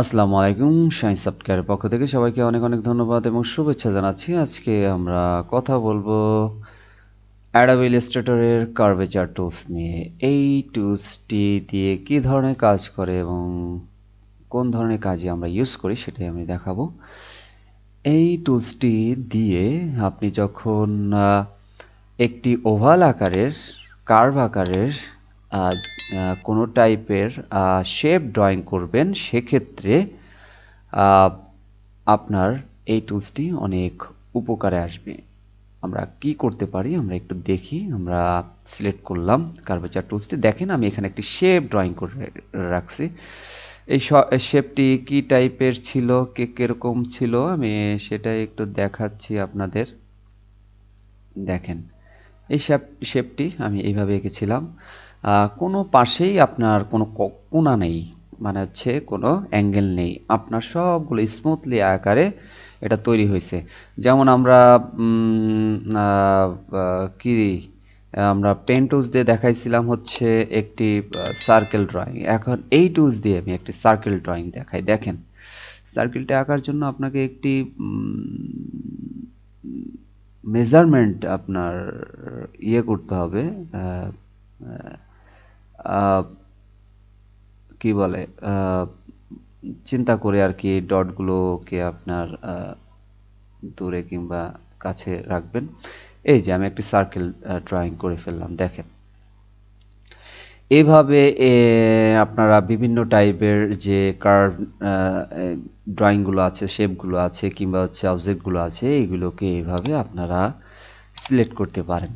আসসালামু আলাইকুম। শাইন সফটওয়্যারের পক্ষ থেকে সবাইকে অনেক অনেক ধন্যবাদ এবং শুভেচ্ছা জানাচ্ছি। আজকে আমরা কথা বলবো Adobe Illustrator এর কার্ভেচার টুলস নিয়ে। এই টুলসটি দিয়ে কি ধরনের কাজ করে এবং কোন ধরনের কাজে আমরা ইউজ করি সেটাই আমি দেখাবো। এই টুলসটি দিয়ে আপনি যখন একটি ওভাল আকারের কার্ভ আকারের কোনো টাইপের শেপ ড্রয়িং করবেন, সেক্ষেত্রে আপনার এই টুলসটি অনেক উপকারে আসবে। আমরা কি করতে পারি আমরা একটু দেখি। আমরা সিলেক্ট করলাম কার্ভেচার টুলসটি। দেখেন আমি এখানে একটি শেপ ড্রয়িং করে রাখছি। এই শেপটি কি টাইপের ছিল, কিরকম ছিল, আমি সেটাই একটু দেখাচ্ছি আপনাদের। দেখেন এই শেপটি আমি এইভাবে এঁকেছিলাম। কোনো পাশেই আপনার কোনো কোণা নেই, মানে হচ্ছে কোনো অ্যাঙ্গেল নেই, আপনার সবগুলো স্মুথলি আকারে এটা তৈরি হয়েছে। যেমন আমরা কি আমরা পেন টুলস দিয়ে দেখাইছিলাম হচ্ছে একটি সার্কেল ড্রয়িং। এখন এই টুলস দিয়ে আমি একটি সার্কেল ড্রয়িং দেখাই। দেখেন সার্কেলটা আঁকার জন্য আপনাকে একটি মেজারমেন্ট আপনার করতে হবে। আহ, আহ, কি বলে চিন্তা করে আর কি ডটগুলোকে আপনার দূরে কিংবা কাছে রাখবেন। এই যে আমি একটি সার্কেল ড্রয়িং করে ফেললাম। দেখেন এভাবে আপনারা বিভিন্ন টাইপের যে কার্ভ ড্রয়িংগুলো আছে, শেপগুলো আছে কিংবা হচ্ছে অবজেক্টগুলো আছে, এইগুলোকে এইভাবে আপনারা সিলেক্ট করতে পারেন।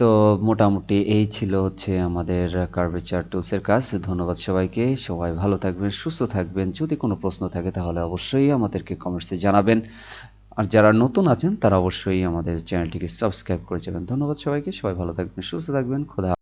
তো মোটামুটি এই ছিল হচ্ছে আমাদের কার্ভেচার টুলসের কাজ। ধন্যবাদ সবাইকে। সবাই ভালো থাকবেন, সুস্থ থাকবেন। যদি কোনো প্রশ্ন থাকে তাহলে অবশ্যই আমাদেরকে কমেন্টসে জানাবেন। আর যারা নতুন আছেন তারা অবশ্যই আমাদের চ্যানেলটিকে সাবস্ক্রাইব করে যাবেন। ধন্যবাদ সবাইকে। সবাই ভালো থাকবেন, সুস্থ থাকবেন। খোদা